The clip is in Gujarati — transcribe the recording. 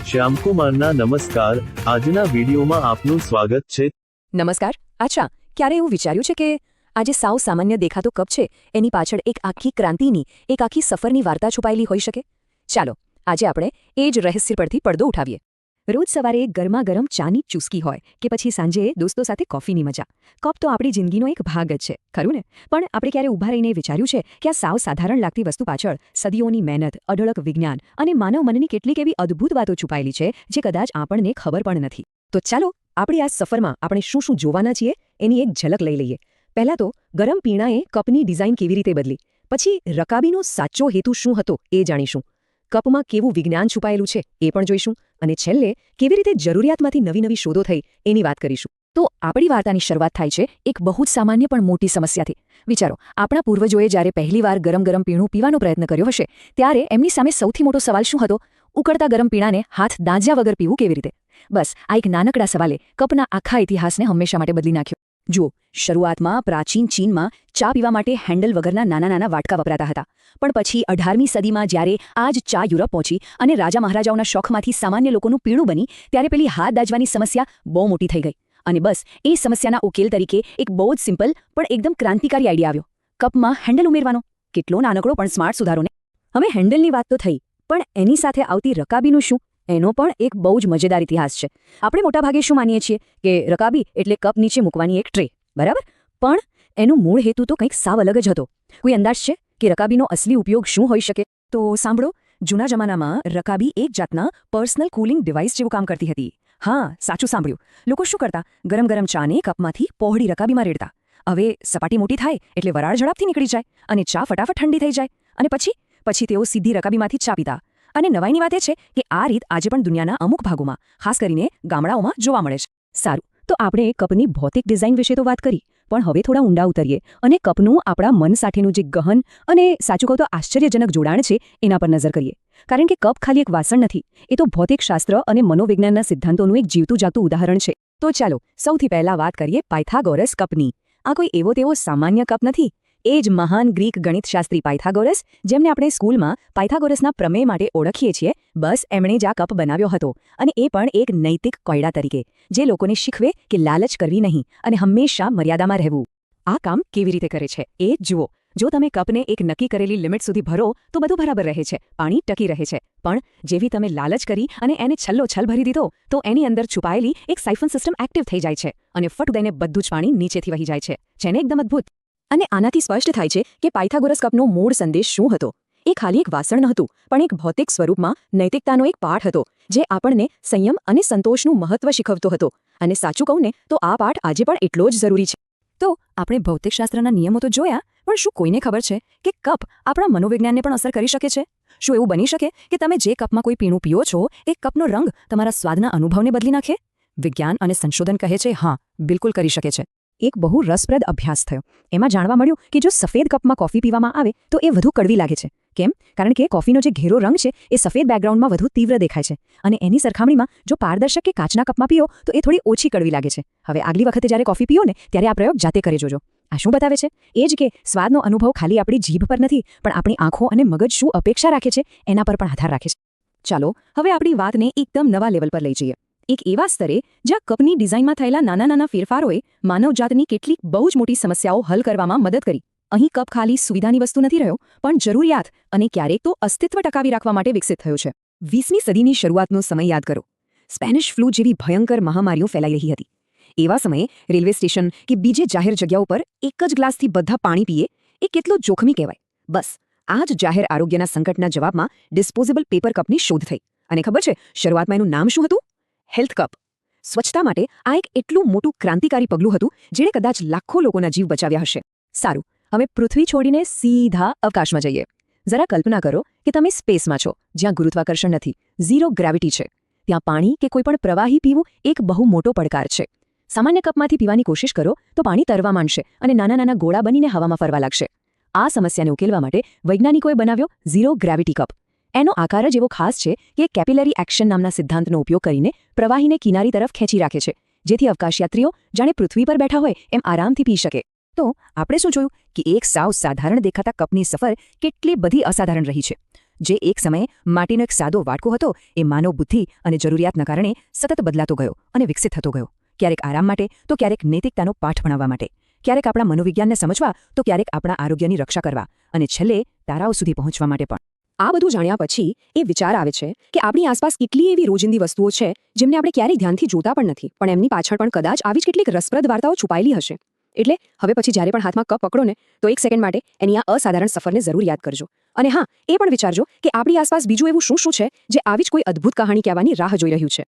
શ્યામકુમારના નમસ્કાર. આજના વિડીયોમાં આપનું સ્વાગત છે. નમસ્કાર. અચ્છા, ક્યારે એવું વિચાર્યું છે કે આજે સાવ સામાન્ય દેખાતો કપ છે એની પાછળ એક આખી ક્રાંતિની, એક આખી સફરની વાર્તા છુપાયેલી હોઈ શકે? ચાલો આજે આપણે એ જ રહસ્ય પરથી પડદો ઉઠાવીએ. રોજ સવારે ગરમા ગરમ ચાની ચૂસકી હોય કે પછી સાંજે દોસ્તો સાથે કોફીની મજા, કપ તો આપણી જિંદગીનો એક ભાગ જ છે, ખરું ને? પણ આપણે ક્યારે ઊભા રહીને વિચાર્યું છે કે આ સાવ સાધારણ લાગતી વસ્તુ પાછળ સદીઓની મહેનત, અઢળક વિજ્ઞાન અને માનવ મનની કેટલીક એવી અદ્ભુત વાતો છુપાયેલી છે જે કદાચ આપણને ખબર પણ નથી. તો ચાલો આપણી આ સફરમાં આપણે શું શું જોવાના છીએ એની એક ઝલક લઈ લઈએ. પહેલાં તો ગરમ પીણાએ કપની ડિઝાઇન કેવી રીતે બદલી, પછી રકાબીનો સાચો હેતુ શું હતો એ જાણીશું, કપમાં કેવું વિજ્ઞાન છુપાયેલું છે એ પણ જોઈશું, અને છેલ્લે કેવી રીતે જરૂરિયાતમાંથી નવી નવી શોધો થઈ એની વાત કરીશું. તો આપણી વાર્તાની શરૂઆત થાય છે એક બહુ જ સામાન્ય પણ મોટી સમસ્યાથી. વિચારો, આપણા પૂર્વજોએ જ્યારે પહેલીવાર ગરમ ગરમ પીણું પીવાનો પ્રયત્ન કર્યો હશે ત્યારે એમની સામે સૌથી મોટો સવાલ શું હતો? ઉકળતા ગરમ પીણાને હાથ દાઝ્યા વગર પીવું કેવી રીતે? બસ આ એક નાનકડા સવાલે કપના આખા ઇતિહાસને હંમેશા માટે બદલી નાખ્યો. જુઓ, શરૂઆતમાં પ્રાચીન ચીનમાં ચા પીવા માટે હેન્ડલ વગરના નાના નાના વાટકા વપરાતા હતા. પણ પછી 18મી સદીમાં જ્યારે આ જ ચા યુરોપ પહોંચી અને રાજા મહારાજાઓના શોખમાંથી સામાન્ય લોકોનું પીણું બની, ત્યારે પેલી હાથ દાઝવાની સમસ્યા બહુ મોટી થઈ ગઈ. અને બસ એ સમસ્યાના ઉકેલ તરીકે એક બહુ જ સિમ્પલ પણ એકદમ ક્રાંતિકારી આઈડિયા આવ્યો: કપમાં હેન્ડલ ઉમેરવાનો. કેટલો નાનકડો પણ સ્માર્ટ સુધારો ને! હવે હેન્ડલની વાત તો થઈ, પણ એની સાથે આવતી રકાબીનું શું? એનો પણ એક બહુ જ મજેદાર ઇતિહાસ છે. આપણે મોટાભાગે શું માનીએ છીએ કે રકાબી એટલે કપ નીચે મૂકવાની એક ટ્રે, બરાબર? પણ એનું મૂળ હેતુ તો કંઈક સાવ અલગ જ હતો. કોઈ અંદાજ છે કે રકાબીનો અસલી ઉપયોગ શું હોઈ શકે? તો સાંભળો, જૂના જમાનામાં રકાબી એક જાતના પર્સનલ કુલિંગ ડિવાઇસ જેવું કામ કરતી હતી. હા, સાચું સાંભળ્યું. લોકો શું કરતા? ગરમ ગરમ ચાને કપમાંથી પહોળી રકાબીમાં રેડતા. હવે સપાટી મોટી થાય એટલે વરાળ ઝડપથી નીકળી જાય અને ચા ફટાફટ ઠંડી થઈ જાય. અને પછી તેઓ સીધી રકાબીમાંથી ચા પીતા. અને નવાઈની વાત એ છે કે આ રીત આજે પણ દુનિયાના અમુક ભાગોમાં, ખાસ કરીને ગામડાઓમાં જોવા મળે છે. સારું, તો આપણે કપની ભૌતિક ડિઝાઇન વિશે તો વાત કરી, પણ હવે થોડા ઊંડા ઉતરીએ અને કપનું આપણા મન સાથેનું જે ગહન અને સાચું કહું તો આશ્ચર્યજનક જોડાણ છે એના પર નજર કરીએ. કારણ કે કપ ખાલી એક વાસણ નથી, એ તો ભૌતિકશાસ્ત્ર અને મનોવિજ્ઞાનના સિદ્ધાંતોનું એક જીવતું જાગતું ઉદાહરણ છે. તો ચાલો સૌથી પહેલા વાત કરીએ પાયથાગોરસ કપની. આ કોઈ એવો તેવો સામાન્ય કપ નથી. એ જ મહાન ગ્રીક ગણિતશાસ્ત્રી પાયથાગોરસ, જેમને આપણે સ્કૂલમાં પાયથાગોરસના પ્રમેય માટે ઓળખીએ છીએ, બસ એમણે જ આ કપ બનાવ્યો હતો. અને એ પણ એક નૈતિક કોયડા તરીકે, જે લોકોને શીખવે કે લાલચ કરવી નહીં અને હંમેશા મર્યાદામાં રહેવું. આ કામ કેવી રીતે કરે છે એ જુઓ. જો તમે કપને એક નક્કી કરેલી લિમિટ સુધી ભરો તો બધું બરાબર રહે છે, પાણી ટકી રહે છે. પણ જેવી તમે લાલચ કરી અને એને છલ્લોછલ ભરી દીધો તો એની અંદર છુપાયેલી એક સાયફન સિસ્ટમ એક્ટિવ થઈ જાય છે અને ફટ દઈને બધું જ પાણી નીચેથી વહી જાય છે. છે ને એકદમ અદ્ભુત? અને આનાથી સ્પષ્ટ થાય છે કે પાયથાગોરસ કપનો મૂળ સંદેશ શું હતો. એ ખાલી એક વાસણ નહોતું, પણ એક ભૌતિક સ્વરૂપમાં નૈતિકતાનો એક પાઠ હતો, જે આપણને સંયમ અને સંતોષનું મહત્વ શીખવતો હતો. અને સાચું કહું ને તો આ પાઠ આજે પણ એટલો જ જરૂરી છે. તો આપણે ભૌતિકશાસ્ત્રના નિયમો તો જોયા, પણ શું કોઈને ખબર છે કે કપ આપણા મનોવિજ્ઞાનને પણ અસર કરી શકે છે? શું એવું બની શકે કે તમે જે કપમાં કોઈ પીણું પીઓ છો એ કપનો રંગ તમારા સ્વાદના અનુભવને બદલી નાખે? વિજ્ઞાન અને સંશોધન કહે છે હા, બિલકુલ કરી શકે છે. એક બહુ રસપ્રદ અભ્યાસ થયો. એમાં જાણવા મળ્યું કે જો સફેદ કપમાં કોફી પીવામાં આવે તો એ વધુ કડવી લાગે છે. કેમ? કારણ કે કોફીનો જે ઘેરો રંગ છે એ સફેદ બેકગ્રાઉન્ડમાં વધુ તીવ્ર દેખાય છે. અને એની સરખામણીમાં જો પારદર્શક કે કાચના કપમાં પીઓ તો એ થોડી ઓછી કડવી લાગે છે. હવે આગલી વખતે જ્યારે કોફી પીઓ ને ત્યારે આ પ્રયોગ જાતે કરી જોજો. આ શું બતાવે છે? એ જ કે સ્વાદનો અનુભવ ખાલી આપણી જીભ પર નથી, પણ આપણી આંખો અને મગજ શું અપેક્ષા રાખે છે એના પર પણ આધાર રાખે છે. ચાલો હવે આપણી વાતને એકદમ નવા લેવલ પર લઈ જઈએ. એક એવા સ્તરે જ્યાં કપની ડિઝાઇનમાં થયેલા નાના નાના ફેરફારોએ માનવજાતની કેટલીક બહુ જ મોટી સમસ્યાઓ હલ કરવામાં મદદ કરી. અહીં કપ ખાલી સુવિધાની વસ્તુ નથી રહ્યો, પણ જરૂરિયાત અને ક્યારેક તો અસ્તિત્વ ટકાવી રાખવા માટે વિકસિત થયો છે. 20મી સદીની શરૂઆતનો સમય યાદ કરો. સ્પેનિશ ફ્લૂ જેવી ભયંકર મહામારીઓ ફેલાઈ રહી હતી. એવા સમયે રેલવે સ્ટેશન કે બીજે જાહેર જગ્યાઓ પર એક જ ગ્લાસથી બધા પાણી પીએ એ કેટલો જોખમી કહેવાય. બસ આ જ જાહેર આરોગ્યના સંકટના જવાબમાં ડિસ્પોઝેબલ પેપર કપની શોધ થઈ. અને ખબર છે શરૂઆતમાં એનું નામ શું હતું? Health cup. સ્વચ્છતા માટે આ એક એટલું મોટું ક્રાંતિકારી પગલું હતું જેણે કદાચ લાખો લોકોના જીવ બચાવ્યા હશે. સારું, હવે પૃથ્વી છોડીને સીધા અવકાશમાં જઈએ. જરા કલ્પના કરો કે તમે સ્પેસમાં છો, જ્યાં ગુરુત્વાકર્ષણ નથી, ઝીરો ગ્રેવિટી છે. ત્યાં પાણી કે કોઈ પણ પ્રવાહી પીવું એક બહુ મોટો પડકાર છે. સામાન્ય કપમાંથી પીવાની કોશિશ કરો તો પાણી તરવા માંડશે અને નાના નાના ગોળા બનીને હવામાં ફરવા લાગશે. આ સમસ્યાને ઉકેલવા માટે વૈજ્ઞાનિકોએ બનાવ્યો ઝીરો ગ્રેવિટી કપ. એનો આકાર જ એવો ખાસ છે કે કેપિલરી એક્શન નામના સિદ્ધાંતનો ઉપયોગ કરીને પ્રવાહીને કિનારી તરફ ખેંચી રાખે છે, જેથી અવકાશયાત્રીઓ જાણે પૃથ્વી પર બેઠા હોય એમ આરામથી પી શકે. તો આપણે શું જોયું કે એક સાવ સાધારણ દેખાતા કપની સફર કેટલી બધી અસાધારણ રહી છે. જે એક સમયે માટીનો એક સાદો વાટકો હતો એ માનવ બુદ્ધિ અને જરૂરિયાતના કારણે સતત બદલાતો ગયો અને વિકસિત થતો ગયો, ક્યારેક આરામ માટે તો ક્યારેક નૈતિકતાનો પાઠ ભણાવવા માટે, ક્યારેક આપણા મનોવિજ્ઞાનને સમજવા તો ક્યારેક આપણા આરોગ્યની રક્ષા કરવા અને છેલ્લે તારાઓ સુધી પહોંચવા માટે પણ. આ બધું જાણ્યા પછી એ વિચાર આવે છે કે આપણી આસપાસ કેટલી એવી રોજિંદી વસ્તુઓ છે જેમને આપણે ક્યારેય ધ્યાનથી જોતા પણ નથી, પણ એમની પાછળ પણ કદાચ આવી જ કેટલીક રસપ્રદ વાર્તાઓ છુપાયેલી હશે. એટલે હવે પછી જ્યારે પણ હાથમાં કપ પકડો ને તો એક સેકન્ડ માટે એની આ અસાધારણ સફરને જરૂર યાદ કરજો. અને હા, એ પણ વિચારજો કે આપણી આસપાસ બીજું એવું શું શું છે જે આવી જ કોઈ અદ્ભુત કહાણી કહેવાની રાહ જોઈ રહ્યું છે.